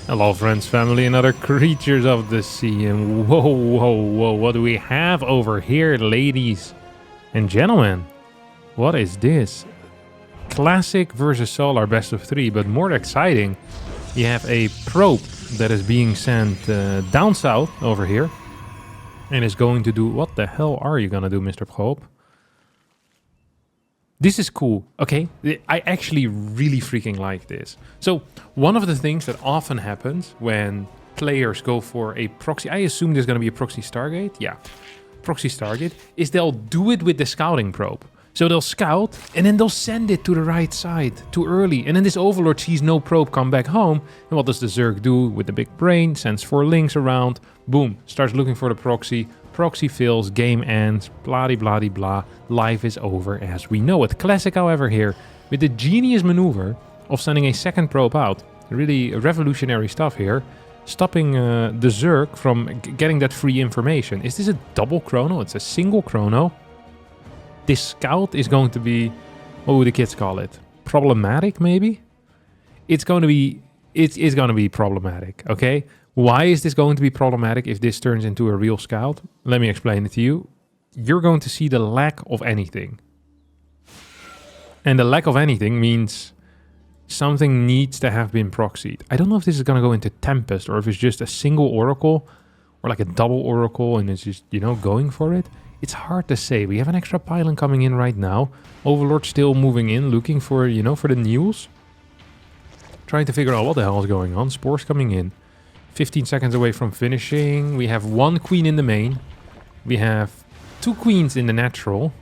Hello friends, family, and other creatures of the sea. And whoa, what do we have over here, ladies and gentlemen? What is this? Classic versus Solar best of 3, but more exciting, you have a probe that is being sent down south over here. And is going to do... What the hell are you gonna do, Mr. Probe? This is cool, okay? I actually really freaking like this. So, one of the things that often happens when players go for a proxy... I assume there's gonna be a proxy Stargate? Yeah. Proxy Stargate. Is they'll do it with the scouting probe. So they'll scout, and then they'll send it to the right side too early. And then this Overlord sees no probe come back home. And what does the Zerg do with the big brain? Sends 4 links around. Boom. Starts looking for the proxy. Proxy fails, game ends, blah-de-blah-de-blah, life is over as we know it. Classic, however, here, with the genius maneuver of sending a second probe out. Really revolutionary stuff here. Stopping the Zerg from getting that free information. Is this a double chrono? It's a single chrono. This scout is going to be, what would the kids call it? Problematic, maybe? It's going to be problematic, okay? Why is this going to be problematic if this turns into a real scout? Let me explain it to you. You're going to see the lack of anything. And the lack of anything means something needs to have been proxied. I don't know if this is going to go into Tempest or if it's just a single Oracle or like a double Oracle and it's just, you know, going for it. It's hard to say. We have an extra pylon coming in right now. Overlord still moving in, looking for, you know, for the news. Trying to figure out what the hell is going on. Spores coming in. 15 seconds away from finishing. We have 1 queen in the main. We have 2 queens in the natural.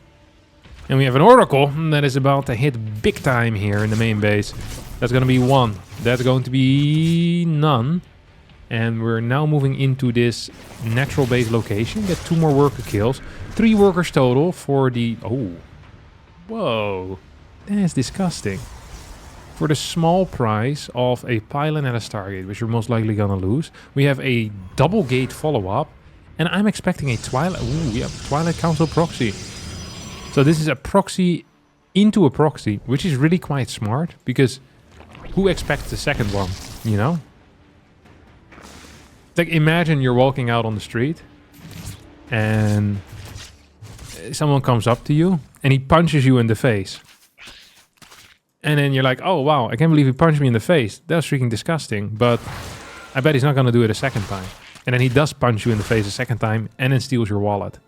And we have an Oracle that is about to hit big time here in the main base. That's going to be 1. That's going to be none. And we're now moving into this natural base location. Get 2 more worker kills. 3 workers total for the... Oh. Whoa. That's disgusting. For the small price of a pylon and a Stargate, which you're most likely gonna lose. We have a double gate follow-up. And I'm expecting a Twilight... Ooh, yeah, Twilight Council proxy. So this is a proxy into a proxy, which is really quite smart. Because who expects the second one, you know? Like, imagine you're walking out on the street. And someone comes up to you. And he punches you in the face. And then you're like, oh, wow, I can't believe he punched me in the face. That was freaking disgusting. But I bet he's not going to do it a second time. And then he does punch you in the face a second time and then steals your wallet.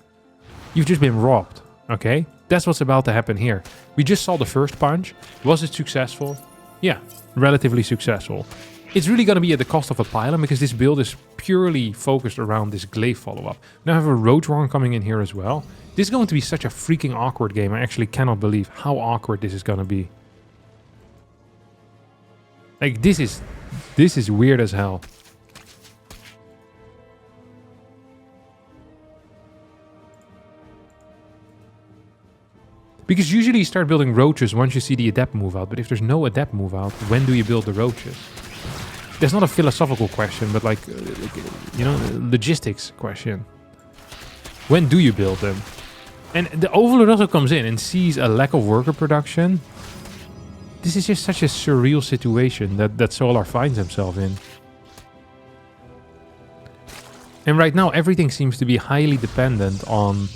You've just been robbed, okay? That's what's about to happen here. We just saw the first punch. Was it successful? Yeah, relatively successful. It's really going to be at the cost of a pylon because this build is purely focused around this glaive follow-up. Now I have a Roadrunner coming in here as well. This is going to be such a freaking awkward game. I actually cannot believe how awkward this is going to be. Like, this is weird as hell. Because usually you start building roaches once you see the adept move out. But if there's no adept move out, when do you build the roaches? That's not a philosophical question, but like, you know, logistics question. When do you build them? And the Overlord also comes in and sees a lack of worker production. This is just such a surreal situation that Solar finds himself in. And right now, everything seems to be highly dependent on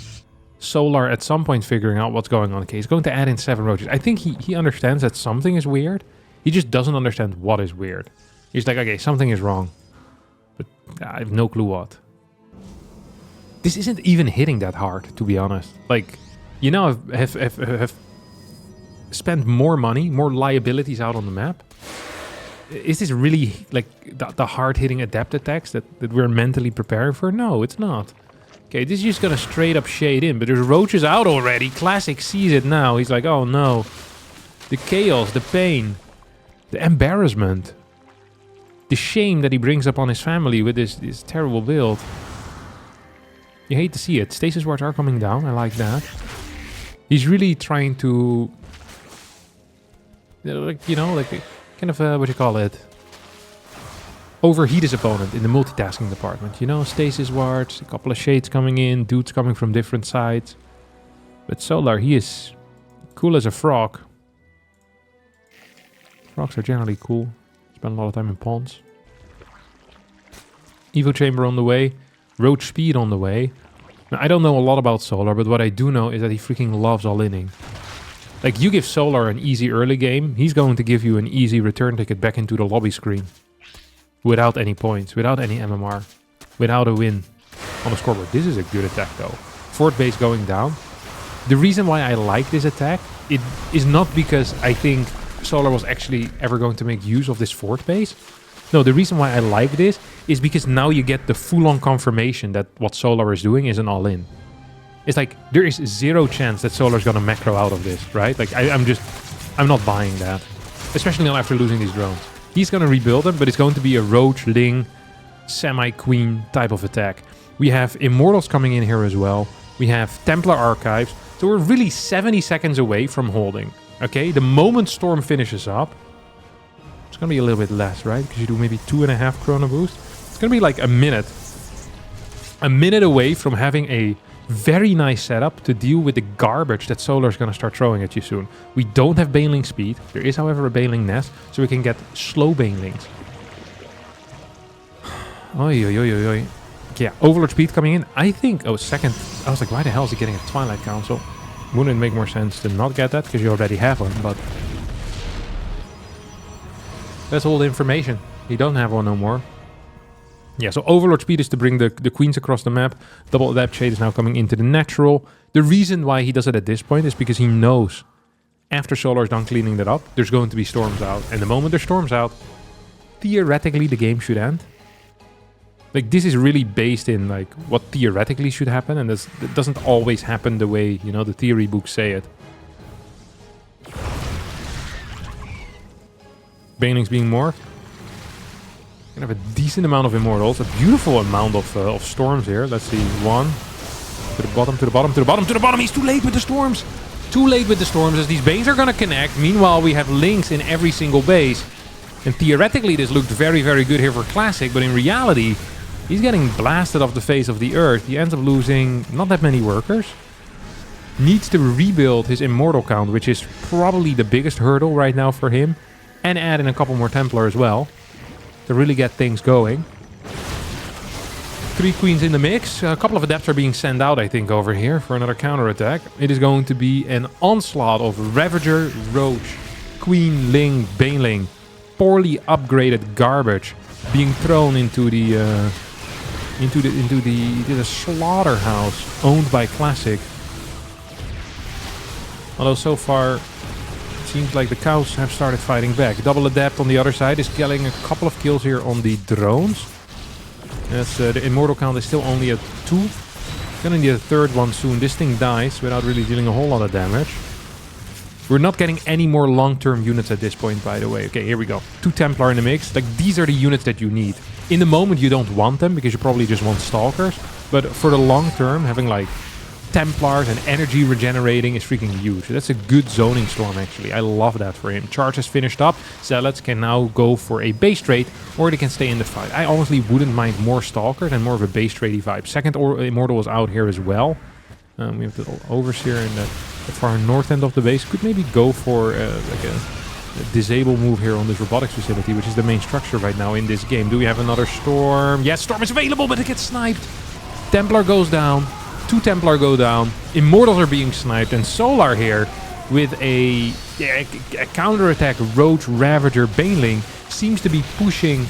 Solar at some point figuring out what's going on. Okay, he's going to add in 7 roaches. I think he understands that something is weird. He just doesn't understand what is weird. He's like, okay, something is wrong. But I have no clue what. This isn't even hitting that hard, to be honest. Like, you know, have spend more money, more liabilities out on the map. Is this really like the hard-hitting adept attacks that we're mentally preparing for? No, it's not. Okay, this is just gonna straight up shade in, but there's roaches out already. Classic sees it now. He's like, oh no. The chaos, the pain, the embarrassment, the shame that he brings upon his family with this terrible build. You hate to see it. Stasis wards are coming down. I like that. He's really trying to... Like, you know, like kind of, what you call it? Overheat his opponent in the multitasking department. You know, stasis wards, a couple of shades coming in, dudes coming from different sides. But Solar, he is cool as a frog. Frogs are generally cool. Spend a lot of time in ponds. Evo Chamber on the way. Roach Speed on the way. Now, I don't know a lot about Solar, but what I do know is that he freaking loves all-inning. Like, you give Solar an easy early game, he's going to give you an easy return ticket back into the lobby screen. Without any points, without any MMR, without a win on the scoreboard. This is a good attack, though. Fort base going down. The reason why I like this attack, it is not because I think Solar was actually ever going to make use of this fort base. No, the reason why I like this is because now you get the full-on confirmation that what Solar is doing is an all-in. It's like, there is zero chance that Solar's gonna macro out of this, right? Like, I'm not buying that. Especially not after losing these drones. He's gonna rebuild them, but it's going to be a Roach, Ling, semi-queen type of attack. We have Immortals coming in here as well. We have Templar Archives. So we're really 70 seconds away from holding. Okay, the moment Storm finishes up, it's gonna be a little bit less, right? Because you do maybe 2.5 chrono boost. It's gonna be like a minute. A minute away from having a very nice setup to deal with the garbage that Solar's gonna start throwing at you soon. We don't have Baneling speed. There is, however, a Baneling nest, so we can get slow Banelings. Oi, oi, oi, oi, oi. Yeah, Overlord speed coming in. I think, oh, second. I was like, why the hell is he getting a Twilight Council? Wouldn't it make more sense to not get that, because you already have one, but that's all the information. You don't have one no more. Yeah, so Overlord speed is to bring the queens across the map. Double Adapt Shade is now coming into the natural. The reason why he does it at this point is because he knows after Solar's done cleaning that up, there's going to be storms out. And the moment there's storms out, theoretically the game should end. Like, this is really based in, like, what theoretically should happen, and that doesn't always happen the way, you know, the theory books say it. Banelings being morphed. Gonna have a decent amount of Immortals, a beautiful amount of Storms here. Let's see, one. To the bottom, to the bottom, to the bottom, to the bottom. He's too late with the Storms. Too late with the Storms as these Banes are gonna connect. Meanwhile, we have Links in every single base. And theoretically, this looked very, very good here for Classic, but in reality, he's getting blasted off the face of the earth. He ends up losing not that many workers. Needs to rebuild his Immortal count, which is probably the biggest hurdle right now for him. And add in a couple more Templar as well, to really get things going. 3 queens in the mix. A couple of adepts are being sent out, I think, over here for another counterattack. It is going to be an onslaught of Ravager, Roach, Queen, Ling, Baneling. Poorly upgraded garbage being thrown into the slaughterhouse owned by Classic. Although so far, seems like the cows have started fighting back. Double Adept on the other side is getting a couple of kills here on the drones. As the Immortal count is still only at 2. Gonna need a third one soon. This thing dies without really dealing a whole lot of damage. We're not getting any more long-term units at this point, by the way. Okay, here we go. 2 Templar in the mix. Like, these are the units that you need. In the moment, you don't want them because you probably just want Stalkers. But for the long term, having like Templars and energy regenerating is freaking huge. That's a good zoning storm, actually. I love that for him. Charge has finished up. Zealots can now go for a base trade, or they can stay in the fight. I honestly wouldn't mind more Stalkers and more of a base tradey vibe. Second Immortal is out here as well. We have the Overseer in the far north end of the base. Could maybe go for like a disable move here on this robotics facility, which is the main structure right now in this game. Do we have another Storm? Yes, Storm is available, but it gets sniped. Templar goes down. 2 Templar go down. Immortals are being sniped. And Solar here with a counterattack Roach, Ravager, Baneling seems to be pushing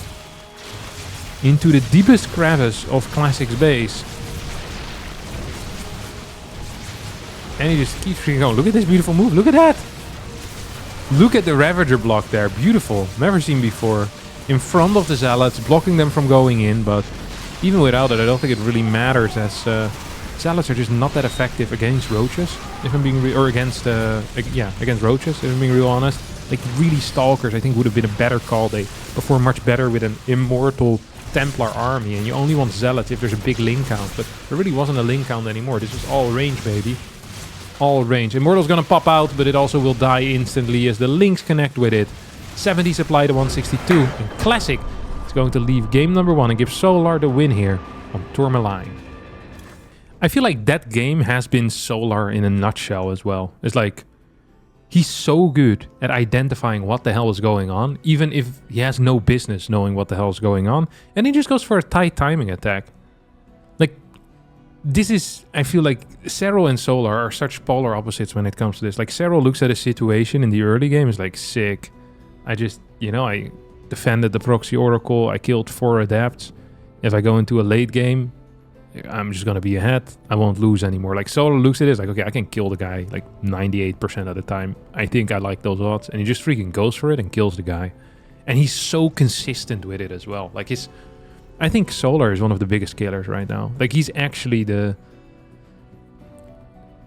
into the deepest crevice of Classic's base. And he just keeps going. Look at this beautiful move. Look at that. Look at the Ravager block there. Beautiful. Never seen before. In front of the Zealots, blocking them from going in. But even without it, I don't think it really matters, as Zealots are just not that effective against Roaches. If I'm being against Roaches, if I'm being real honest. Like, really Stalkers, I think, would have been a better call. They perform much better with an Immortal Templar army. And you only want Zealots if there's a big link count. But there really wasn't a link count anymore. This was all range, baby. All range. Immortal's gonna pop out, but it also will die instantly as the links connect with it. 70 supply to 162. And Classic is going to leave game number 1 and give Solar the win here on Tourmaline. I feel like that game has been Solar in a nutshell as well. It's like, He's so good at identifying what the hell is going on, even if he has no business knowing what the hell is going on. And he just goes for a tight timing attack. Like, this is, I feel like Serral and Solar are such polar opposites when it comes to this. Like, Serral looks at a situation in the early game, is like, sick. I just, you know, I defended the Proxy Oracle, I killed 4 adepts. If I go into a late game, I'm just gonna be ahead. I won't lose anymore. Like, Solar looks at it, is like, okay, I can kill the guy like 98% of the time. I think I like those odds. And he just freaking goes for it and kills the guy. And he's so consistent with it as well. Like, I think Solar is one of the biggest killers right now. Like, he's actually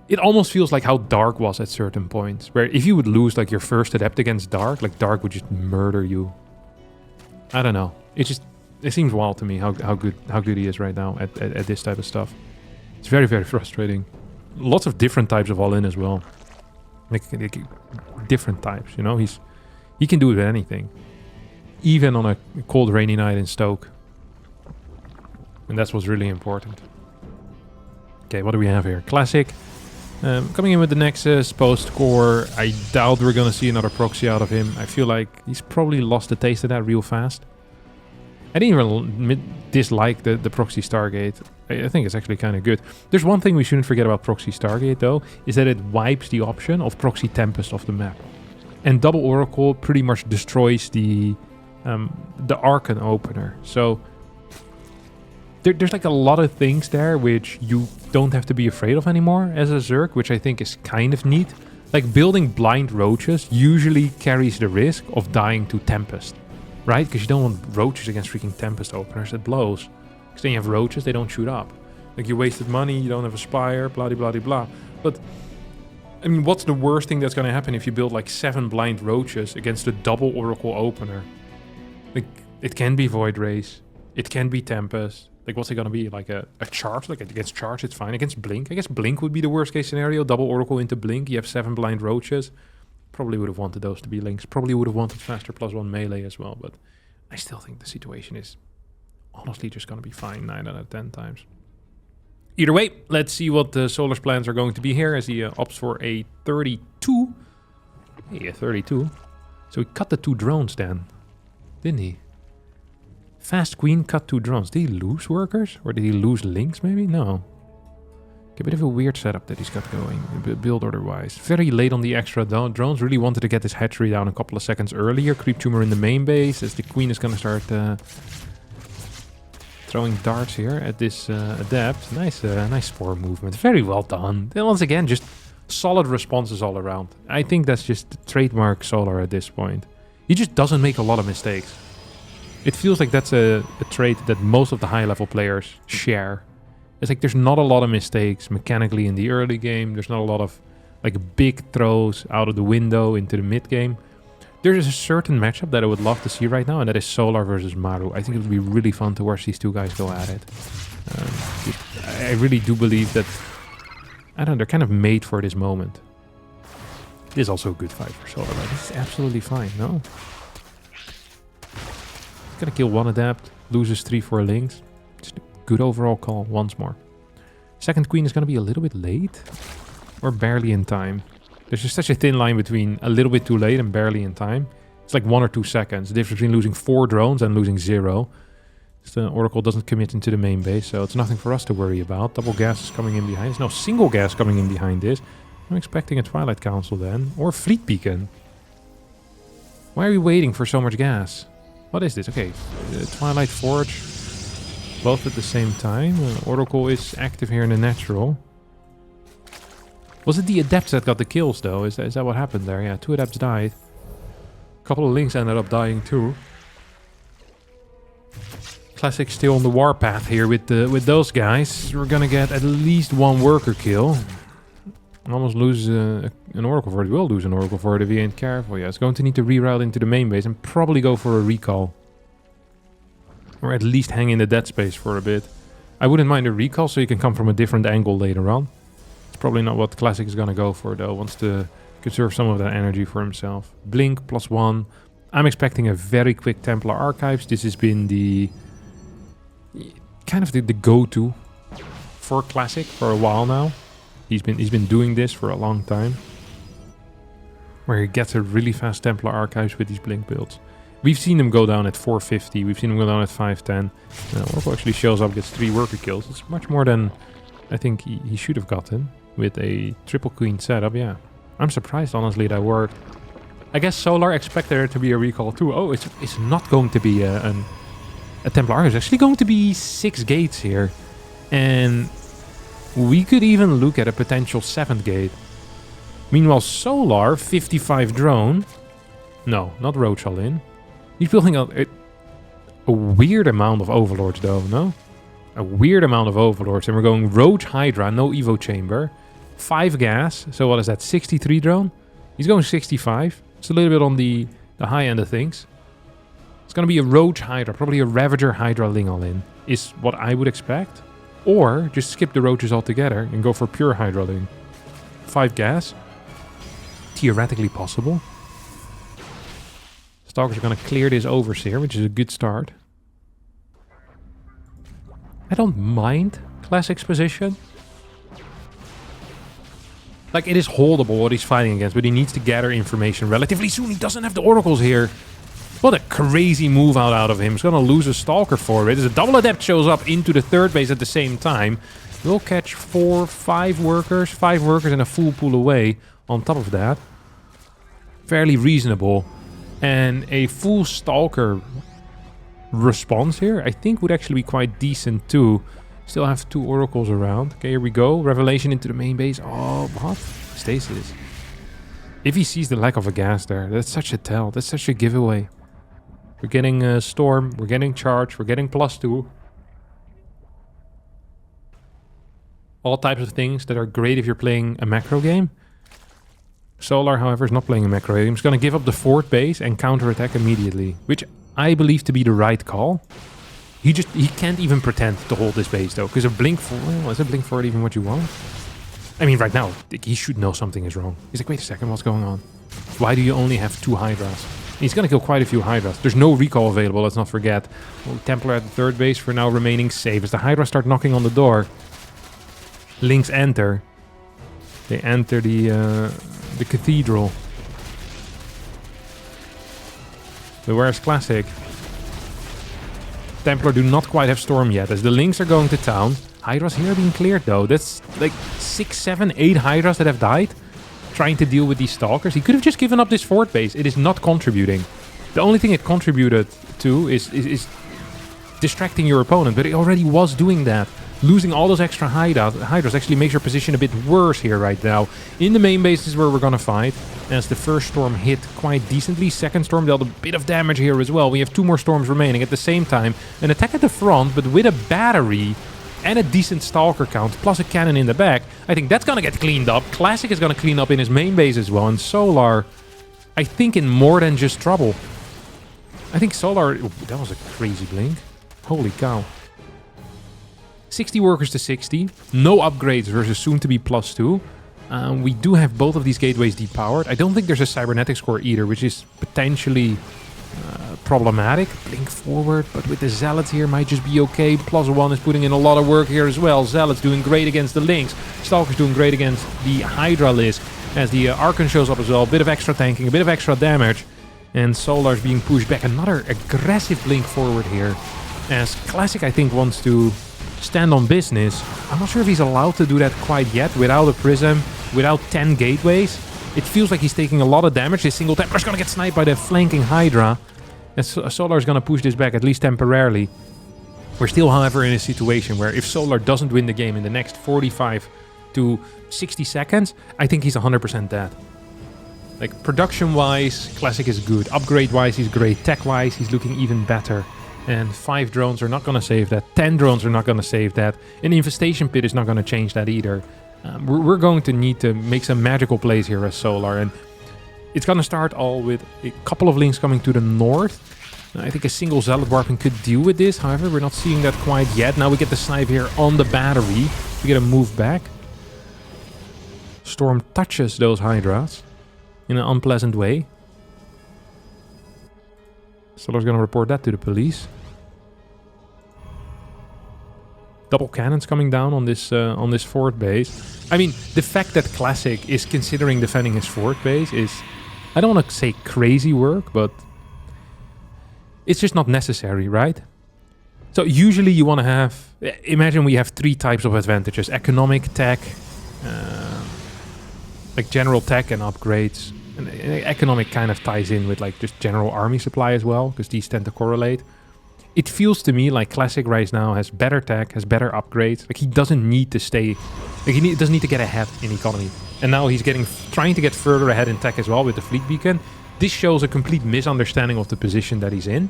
it almost feels like how Dark was at certain points. Where if you would lose like your first adept against Dark, like Dark would just murder you. I don't know. It seems wild to me how good he is right now at this type of stuff. It's very, very frustrating. Lots of different types of all-in as well. Like different types, you know? He can do it with anything. Even on a cold, rainy night in Stoke. And that's what's really important. Okay, what do we have here? Classic. Coming in with the Nexus, post-core. I doubt we're going to see another proxy out of him. I feel like he's probably lost the taste of that real fast. I didn't even dislike the Proxy Stargate. I think it's actually kind of good. There's one thing we shouldn't forget about Proxy Stargate, though, is that it wipes the option of Proxy Tempest off the map. And Double Oracle pretty much destroys the Archon opener. So there's like a lot of things there which you don't have to be afraid of anymore as a Zerg, which I think is kind of neat. Like, building blind roaches usually carries the risk of dying to Tempest. Right? Because you don't want roaches against freaking Tempest openers. It blows. Because then you have roaches, they don't shoot up. Like, you wasted money, you don't have a Spire, blah, blah, blah, blah. But, I mean, what's the worst thing that's going to happen if you build, like, 7 blind roaches against a double Oracle opener? Like, it can be Void Race. It can be Tempest. Like, what's it going to be? Like, a charge? Like, against charge, it's fine. Against Blink? I guess Blink would be the worst case scenario. Double Oracle into Blink. You have 7 blind roaches. Probably would have wanted those to be links. Probably would have wanted faster +1 melee as well, but I still think the situation is honestly just going to be fine 9 out of 10 times. Either way, let's see what the Solar's plans are going to be here as he opts for a 32. Hey, a 32. So he cut the 2 drones then, didn't he? Fast Queen cut 2 drones. Did he lose workers? Or did he lose links maybe? No. A bit of a weird setup that he's got going, build order-wise. Very late on the extra drones. Really wanted to get this hatchery down a couple of seconds earlier. Creep Tumor in the main base as the Queen is going to start throwing darts here at this adept. Nice spore movement. Very well done. And once again, just solid responses all around. I think that's just trademark Solar at this point. He just doesn't make a lot of mistakes. It feels like that's a trait that most of the high-level players share. It's like there's not a lot of mistakes mechanically in the early game. There's not a lot of like big throws out of the window into the mid game. There's a certain matchup that I would love to see right now, and that is Solar versus Maru. I think it would be really fun to watch these two guys go at it. I really do believe that, I don't know, they're kind of made for this moment. It is also a good fight for Solar, right? This is absolutely fine, no? He's gonna kill 1 adept, loses 3-4 links. Just a good overall call once more. Second Queen is gonna be a little bit late, or barely in time. There's just such a thin line between a little bit too late and barely in time. It's like 1 or 2 seconds. The difference between losing 4 drones and losing 0. The Oracle doesn't commit into the main base, so it's nothing for us to worry about. Double gas is coming in behind. There's no single gas coming in behind this. I'm expecting a Twilight Council then. Or Fleet Beacon. Why are we waiting for so much gas? What is this? Okay, Twilight Forge. Both at the same time. Oracle is active here in the natural. Was it the Adepts that got the kills though? Is that what happened there? Yeah, 2 Adepts died. A couple of Links ended up dying too. Classic still on the warpath here with those guys. We're gonna get at least 1 worker kill. Almost lose an Oracle for it. We'll lose an Oracle for it if we ain't careful. Yeah, it's going to need to reroute into the main base and probably go for a recall. Or at least hang in the dead space for a bit. I wouldn't mind a recall so you can come from a different angle later on. It's probably not what Classic is gonna go for though. Wants to conserve some of that energy for himself. Blink +1. I'm expecting a very quick Templar Archives. This has been the kind of the go-to for Classic for a while now. He's been doing this for a long time. where he gets a really fast Templar Archives with these Blink builds. We've seen him go down at 450, we've seen him go down at 510. Oracle actually shows up, gets 3 worker kills. It's much more than I think he should have gotten with a triple queen setup, yeah. I'm surprised, honestly, that worked. I guess Solar expected there to be a recall too. Oh, it's not going to be a Templar. It's actually going to be 6 gates here. And we could even look at a potential 7th gate. Meanwhile, Solar, 55 drone. No, not Roach all in. He's building a weird amount of Overlords though, no? A weird amount of Overlords. And we're going Roach Hydra, no Evo Chamber. 5 gas. So what is that, 63 drone? He's going 65. It's a little bit on the high end of things. It's going to be a Roach Hydra, probably a Ravager Hydra Ling all in, is what I would expect. Or just skip the Roaches altogether and go for pure Hydra Ling. 5 gas. Theoretically possible. Stalkers are going to clear this Overseer, which is a good start. I don't mind Classic's position. Like, it is holdable what he's fighting against, but he needs to gather information relatively soon. He doesn't have the Oracles here. What a crazy move out of him. He's going to lose a Stalker for it. As a double Adept shows up into the 3rd base at the same time. We'll catch 5 workers and a full pool away on top of that. Fairly reasonable. And a full Stalker response here, I think, would actually be quite decent too. Still have 2 Oracles around. Okay, here we go. Revelation into the main base. Oh, what? Stasis. If he sees the lack of a gas there, that's such a tell. That's such a giveaway. We're getting Storm. We're getting Charge. We're getting +2. All types of things that are great if you're playing a macro game. Solar, however, is not playing a macro game. He's going to give up the 4th base and counterattack immediately, which I believe to be the right call. He can't even pretend to hold this base though, because a blink for, well, is a blink for it even what you want? I mean, right now he should know something is wrong. He's like, wait a second, what's going on? Why do you only have 2 Hydras? And he's gonna kill quite a few Hydras. There's no recall available, let's not forget. Well, Templar at the 3rd base for now remaining safe. As the Hydras start knocking on the door, Lynx enter. They enter the cathedral. So where's Classic? Templar do not quite have Storm yet, as the Lynx are going to town. Hydras here being cleared though. That's like 6, 7, 8 Hydras that have died trying to deal with these Stalkers. He could have just given up this 4th base. It is not contributing. The only thing it contributed to is distracting your opponent, but it already was doing that. Losing all those extra Hydras actually makes your position a bit worse here right now. In the main base is where we're gonna fight, as the first Storm hit quite decently. Second Storm dealt a bit of damage here as well. We have 2 more Storms remaining at the same time. An attack at the front, but with a battery and a decent Stalker count, plus a cannon in the back. I think that's gonna get cleaned up. Classic is gonna clean up in his main base as well. And Solar, I think, in more than just trouble. I think Solar... Ooh, that was a crazy blink. Holy cow. 60 workers to 60. No upgrades versus soon to be +2. We do have both of these gateways depowered. I don't think there's a cybernetics core either, which is potentially problematic. Blink forward, but with the Zealots here might just be okay. +1 is putting in a lot of work here as well. Zealots doing great against the Lynx. Stalkers doing great against the Hydra list. As the Archon shows up as well. A bit of extra tanking, a bit of extra damage. And Solar's being pushed back. Another aggressive blink forward here. As Classic, I think, wants to stand on business. I'm not sure if he's allowed to do that quite yet without a Prism, without 10 gateways. It feels like he's taking a lot of damage. This single Templar's gonna get sniped by the flanking Hydra. And Solar's gonna push this back, at least temporarily. We're still, however, in a situation where if Solar doesn't win the game in the next 45 to 60 seconds, I think he's 100% dead. Like, production-wise, Classic is good. Upgrade-wise, he's great. Tech-wise, he's looking even better. And 5 drones are not going to save that. 10 drones are not going to save that. An infestation pit is not going to change that either. We're going to need to make some magical plays here as Solar. And it's going to start all with a couple of links coming to the north. I think a single Zealot Warping could deal with this. However, we're not seeing that quite yet. Now we get the snipe here on the battery. We get a move back. Storm touches those Hydras in an unpleasant way. Solar's going to report that to the police. Double cannons coming down on this 4th base. I mean, the fact that Classic is considering defending his 4th base is I don't want to say crazy work, but it's just not necessary, right? So usually you want to have, imagine we have 3 types of advantages: economic, tech, like general tech and upgrades. And economic kind of ties in with like just general army supply as well, because these tend to correlate. It feels to me like Classic right now has better tech, has better upgrades. Like he doesn't need to stay, like doesn't need to get ahead in economy. And now he's trying to get further ahead in tech as well with the fleet beacon. This shows a complete misunderstanding of the position that he's in,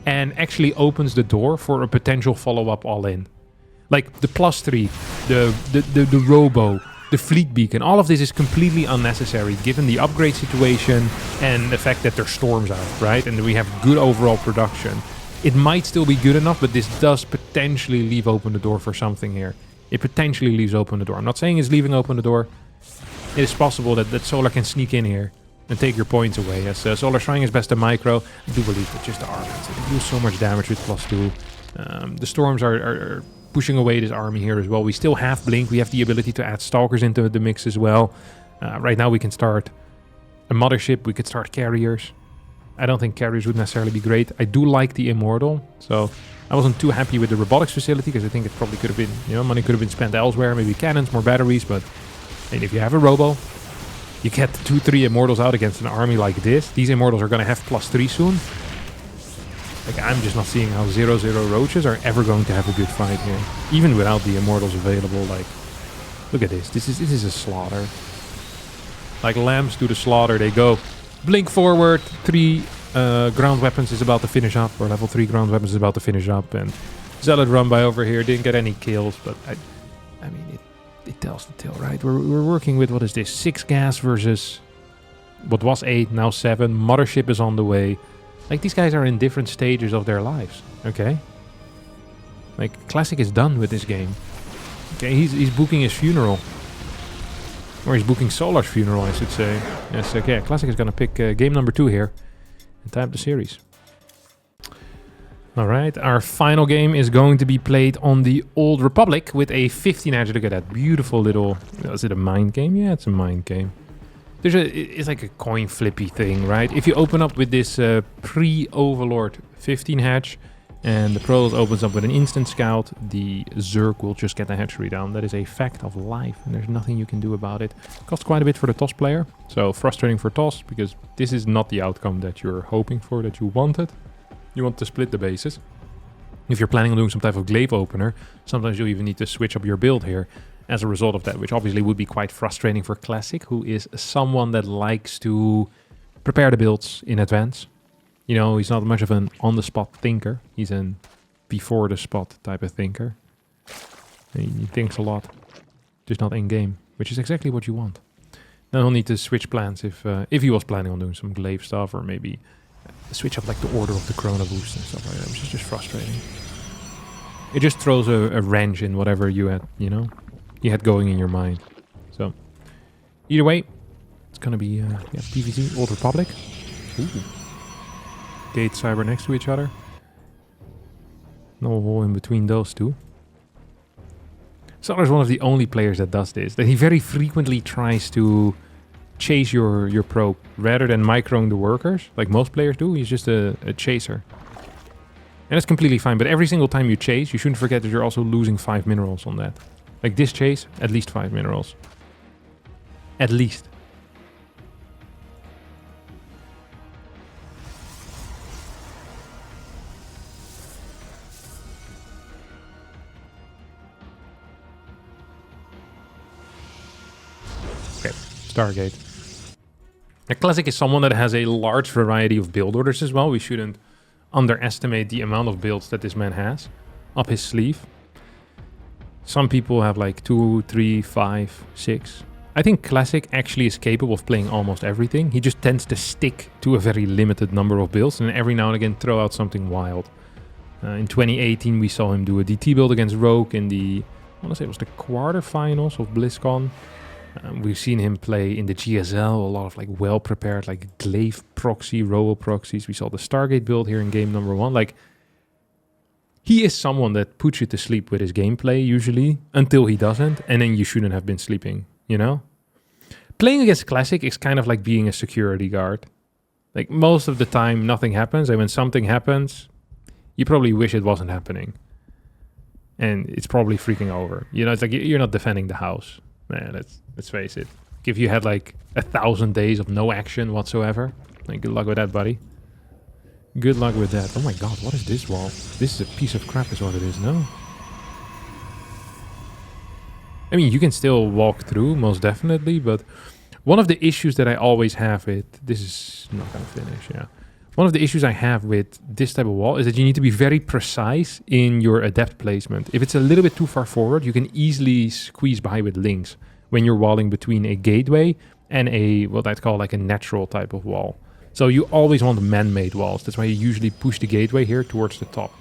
and actually opens the door for a potential follow-up all-in. Like the +3, the robo, the fleet beacon, all of this is completely unnecessary given the upgrade situation and the fact that there's storms out, right? And we have good overall production. It might still be good enough, but this does potentially leave open the door for something here. It potentially leaves open the door. I'm not saying it's leaving open the door. It is possible that Solar can sneak in here and take your points away. As Solar's trying his best to micro, I do believe that just the army. They do so much damage with +2. The storms are pushing away this army here as well. We still have Blink. We have the ability to add Stalkers into the mix as well. Right now we can start a Mothership. We could start Carriers. I don't think Carriers would necessarily be great. I do like the Immortal. So I wasn't too happy with the Robotics facility because I think it probably could have been, money could have been spent elsewhere. Maybe cannons, more batteries. But if you have a Robo, you get 2-3 Immortals out against an army like this. These Immortals are going to have +3 soon. Like, I'm just not seeing how 0-0 Roaches are ever going to have a good fight here. Even without the Immortals available. Like, look at this. This is a slaughter. Like lambs to the slaughter they go. Blink forward. 3 ground weapons is about to finish up. Or level 3 ground weapons is about to finish up. And Zealot run by over here. Didn't get any kills. But, I mean, it tells the tale, right? We're working with, what is this? 6 gas versus what was 8, now 7. Mothership is on the way. Like, these guys are in different stages of their lives, okay? Like, Classic is done with this game. Okay, he's booking his funeral. Or he's booking Solar's funeral, I should say. Yes, okay, Classic is gonna pick game number 2 here. And tie up the series. Alright, our final game is going to be played on the Old Republic with a 15 edge. Look at that beautiful little... Is it a mind game? Yeah, it's a mind game. It's like a coin flippy thing, right? If you open up with this pre-Overlord 15 hatch and the Protoss opens up with an instant scout, the Zerg will just get the hatchery down. That is a fact of life and there's nothing you can do about it. Costs quite a bit for the TOS player, so frustrating for TOS because this is not the outcome that you're hoping for, that you wanted. You want to split the bases. If you're planning on doing some type of glaive opener, sometimes you'll even need to switch up your build here as a result of that, which obviously would be quite frustrating for Classic, who is someone that likes to prepare the builds in advance. You know, he's not much of an on-the-spot thinker. He's an before-the-spot type of thinker. He thinks a lot, just not in-game, which is exactly what you want. Then he'll need to switch plans if he was planning on doing some glaive stuff, or maybe switch up like the order of the Chrono Boost and stuff like that, which is just frustrating. It just throws a wrench in whatever you had, you had going in your mind. So, either way, it's gonna be PvZ, Old Republic. Ooh. Gate Cyber next to each other. No hole in between those two. Solar's one of the only players that does this. That he very frequently tries to chase your probe rather than microing the workers, like most players do. He's just a chaser. And that's completely fine, but every single time you chase, you shouldn't forget that you're also losing 5 minerals on that. Like this chase, at least 5 minerals. At least. Okay, Stargate. Now, Classic is someone that has a large variety of build orders as well. We shouldn't underestimate the amount of builds that this man has up his sleeve. Some people have like 2, 3, 5, 6. I think Classic actually is capable of playing almost everything. He just tends to stick to a very limited number of builds and every now and again throw out something wild. In 2018 we saw him do a DT build against Rogue in the, I want to say it was the quarterfinals of BlizzCon. We've seen him play in the GSL, a lot of like well-prepared like glaive proxy, robo proxies. We saw the Stargate build here in game number 1. Like, he is someone that puts you to sleep with his gameplay usually, until he doesn't, and then you shouldn't have been sleeping, you know? Playing against Classic is kind of like being a security guard. Like, most of the time, nothing happens, and when something happens, you probably wish it wasn't happening. And it's probably freaking over. You know, it's like you're not defending the house. Man, let's face it. If you had like 1,000 days of no action whatsoever, like, good luck with that, buddy. Good luck with that. Oh my god, what is this wall? This is a piece of crap is what it is, no? I mean, you can still walk through, most definitely, but one of the issues that I always have with... This is not going to finish, yeah. One of the issues I have with this type of wall is that you need to be very precise in your adept placement. If it's a little bit too far forward, you can easily squeeze by with links when you're walling between a gateway and a, what I'd call like a natural type of wall. So you always want man-made walls. That's why you usually push the gateway here towards the top.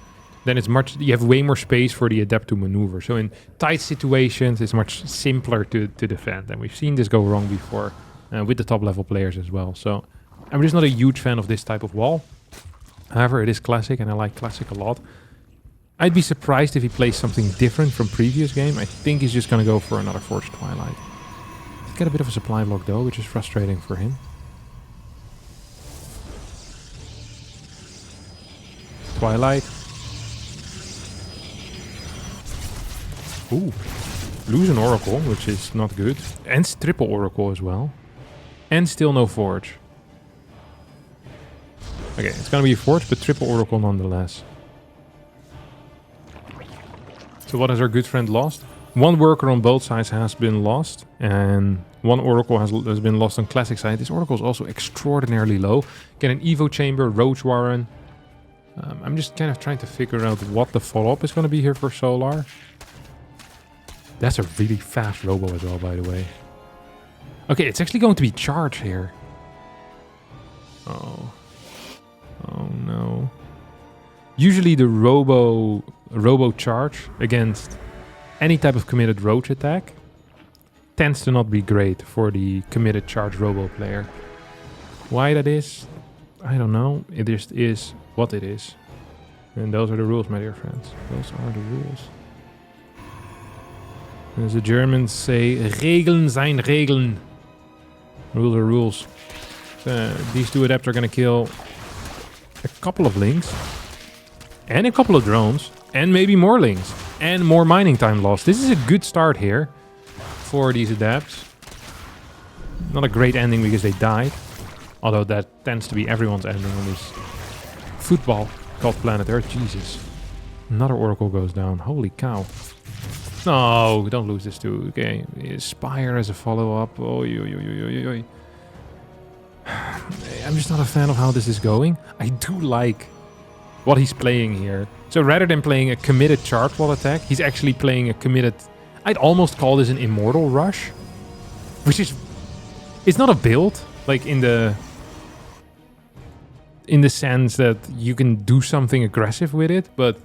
Then it's you have way more space for the adept to maneuver. So in tight situations, it's much simpler to defend. And we've seen this go wrong before with the top level players as well. So I'm just not a huge fan of this type of wall. However, it is Classic and I like Classic a lot. I'd be surprised if he plays something different from previous game. I think he's just going to go for another Forged Twilight. He's got a bit of a supply block though, which is frustrating for him. Twilight. Ooh, lose an Oracle, which is not good. And triple Oracle as well. And still no Forge. Okay, it's gonna be a Forge, but triple Oracle nonetheless. So what has our good friend lost? One worker on both sides has been lost. And one Oracle has been lost on Classic side. This Oracle is also extraordinarily low. Get an Evo Chamber, Roach Warren. I'm just kind of trying to figure out what the follow-up is going to be here for Solar. That's a really fast Robo as well, by the way. Okay, it's actually going to be charge here. Oh. Oh no. Usually the Robo charge against any type of committed Roach attack tends to not be great for the committed charge Robo player. Why that is, I don't know. It just is what it is. And those are the rules, my dear friends. Those are the rules. As the Germans say, Regeln zijn Regeln. Rules are rules. These two adepts are going to kill a couple of links. And a couple of drones. And maybe more links. And more mining time lost. This is a good start here for these adepts. Not a great ending because they died. Although that tends to be everyone's ending on this football called Planet Earth. Jesus. Another Oracle goes down. Holy cow. No, don't lose this too. Okay, Spire as a follow-up. Oh, I'm just not a fan of how this is going. I do like what he's playing here. So rather than playing a committed charge wall attack, he's actually playing a committed... I'd almost call this an Immortal Rush. Which is... It's not a build, like in the sense that you can do something aggressive with it, but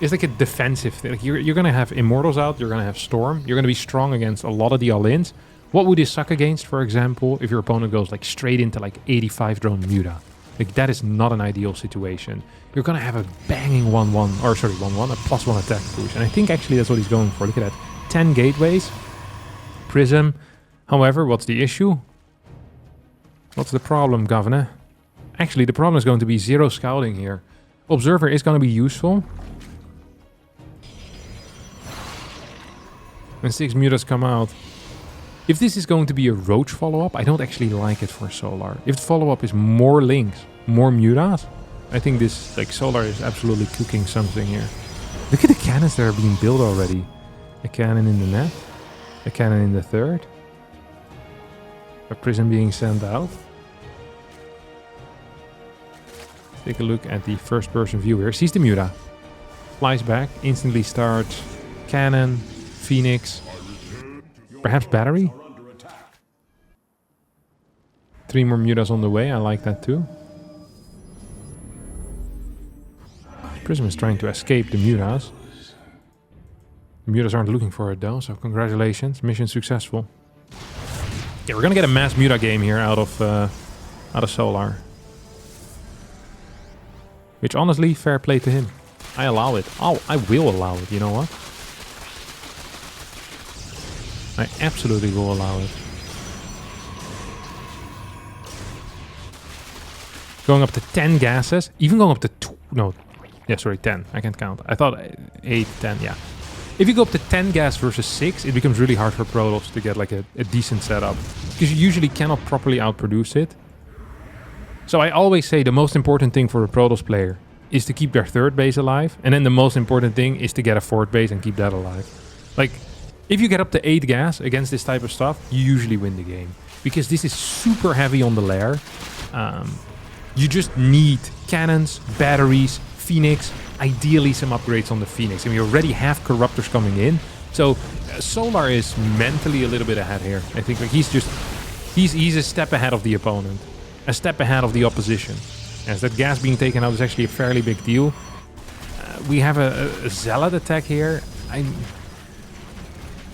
it's like a defensive thing. Like you're going to have Immortals out, you're going to have Storm, you're going to be strong against a lot of the all-ins. What would this suck against, for example, if your opponent goes like straight into like 85 drone Muta? Like that is not an ideal situation. You're going to have a banging 1-1, or sorry, 1-1, a +1 attack push. And I think actually that's what he's going for. Look at that. 10 gateways. Prism. However, what's the issue? What's the problem, Governor? Actually, the problem is going to be 0 scouting here. Observer is going to be useful. When 6 mutas come out. If this is going to be a Roach follow-up, I don't actually like it for Solar. If the follow-up is more links, more mutas, I think this, like, Solar is absolutely cooking something here. Look at the cannons that are being built already. A cannon in the net. A cannon in the third. A prism being sent out. Take a look at the first-person view here. Sees the Muta. Flies back. Instantly starts cannon. Phoenix. Perhaps battery? 3 more mutas on the way. I like that too. Prism is trying to escape the mutas. The mutas aren't looking for it though, so congratulations. Mission successful. Yeah, we're gonna get a mass muta game here out of Solar. Which honestly, fair play to him. I allow it. Oh, I will allow it, you know what? I absolutely will allow it. going up to 10 gases, even going up to 10. I can't count. I thought 8, 10, yeah. If you go up to 10 gas versus 6, it becomes really hard for Protoss to get like a decent setup, because you usually cannot properly outproduce it. So I always say the most important thing for a Protoss player is to keep their third base alive, and then the most important thing is to get a fourth base and keep that alive. Like, if you get up to 8 gas against this type of stuff, you usually win the game, because this is super heavy on the lair. You just need cannons, batteries, Phoenix, ideally some upgrades on the Phoenix, and we already have Corruptors coming in. So Solar is mentally a little bit ahead here. I think like he's a step ahead of the opponent, a step ahead of the opposition. As that gas being taken out is actually a fairly big deal. We have a Zealot attack here. I'm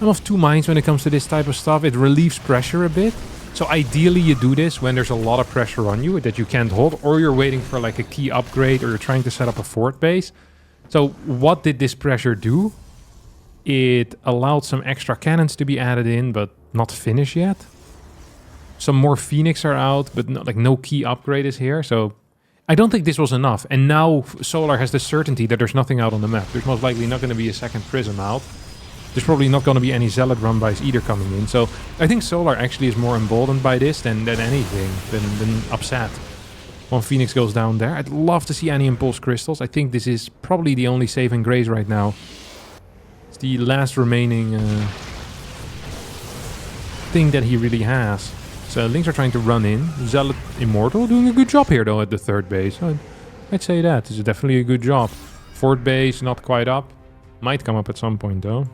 of two minds when it comes to this type of stuff. It relieves pressure a bit. So ideally you do this when there's a lot of pressure on you that you can't hold, or you're waiting for like a key upgrade, or you're trying to set up a fort base. So what did this pressure do? It allowed some extra cannons to be added in, but not finished yet. Some more Phoenix are out, but no key upgrade is here. So I don't think this was enough. And now Solar has the certainty that there's nothing out on the map. There's most likely not going to be a second Prism out. There's probably not going to be any Zealot run-bys either coming in. So I think Solar actually is more emboldened by this than anything, than upset. One Phoenix goes down there. I'd love to see any Impulse Crystals. I think this is probably the only saving grace right now. It's the last remaining thing that he really has. So Lynx are trying to run in. Zealot Immortal doing a good job here though at the third base. I'd say that. This is definitely a good job. Fourth base not quite up. Might come up at some point though.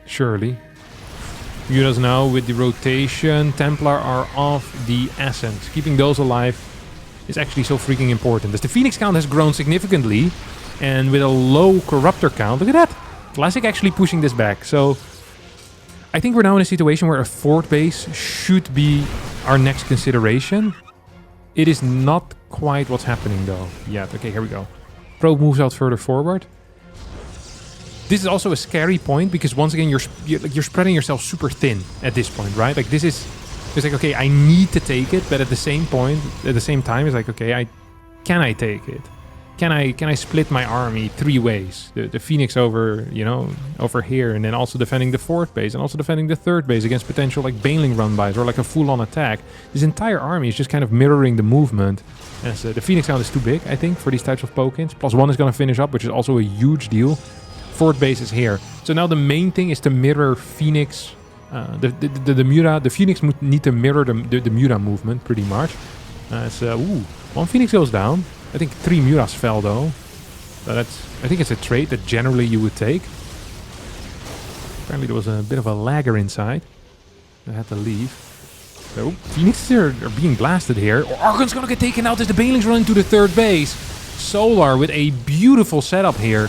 Surely. Mutas now with the rotation. Templar are off the essence. Keeping those alive is actually so freaking important. As the Phoenix count has grown significantly, and with a low Corruptor count, look at that. Classic actually pushing this back. So I think we're now in a situation where a fort base should be our next consideration. It is not quite what's happening though yet. Okay, here we go. Probe moves out further forward. This is also a scary point, because once again you're spreading yourself super thin at this point, right? Like this is, it's like, okay, I need to take it, but at the same time, it's like, okay, can I take it? Can I split my army 3 ways? The Phoenix over, over here, and then also defending the fourth base, and also defending the third base against potential like Baneling run-bys or like a full-on attack. This entire army is just kind of mirroring the movement. As the Phoenix count is too big, I think, for these types of poke-ins. +1 is going to finish up, which is also a huge deal. Fourth base is here. So now the main thing is to mirror Phoenix. The Muta, the Phoenix need to mirror the Muta movement pretty much. One Phoenix goes down. I think 3 Mutas fell though. So I think it's a trait that generally you would take. Apparently there was a bit of a lagger inside. I had to leave. So Phoenixes are being blasted here. Archon's gonna get taken out as the Banelings run into the third base. Solar with a beautiful setup here.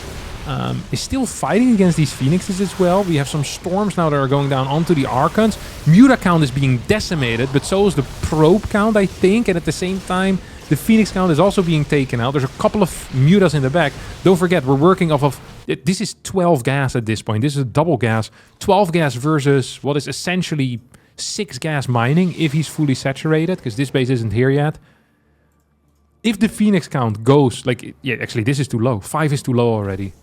Is still fighting against these Phoenixes as well. We have some Storms now that are going down onto the Archons. Muta count is being decimated, but so is the Probe count, I think. And at the same time, the Phoenix count is also being taken out. There's a couple of Mutas in the back. Don't forget, we're working off of... This is 12 gas at this point. This is a double gas. 12 gas versus what is essentially 6 gas mining if he's fully saturated, because this base isn't here yet. If the Phoenix count goes... actually, this is too low. 5 is too low already.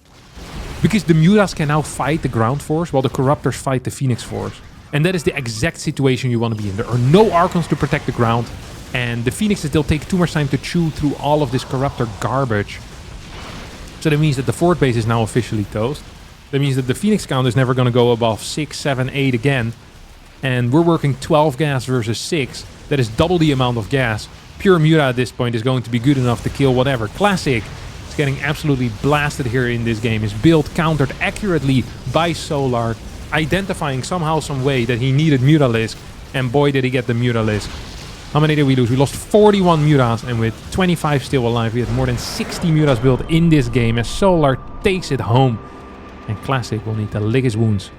Because the Mutas can now fight the ground force while the Corruptors fight the Phoenix force. And that is the exact situation you want to be in. There are no Archons to protect the ground. And the Phoenixes, they'll take too much time to chew through all of this Corruptor garbage. So that means that the fort base is now officially toast. That means that the Phoenix count is never going to go above 6, 7, 8 again. And we're working 12 gas versus 6. That is double the amount of gas. Pure Muta at this point is going to be good enough to kill whatever. Classic. Getting absolutely blasted here in this game. His build countered accurately by Solar, identifying somehow, some way that he needed Mutalisk, and boy did he get the Mutalisk. How many did we lose? We lost 41 Mutas, and with 25 still alive, we had more than 60 Mutas built in this game as Solar takes it home. And Classic will need to lick his wounds.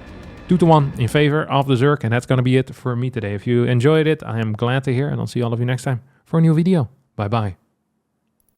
2-1 in favor of the Zerg, and that's going to be it for me today. If you enjoyed it, I am glad to hear, and I'll see all of you next time for a new video. Bye bye.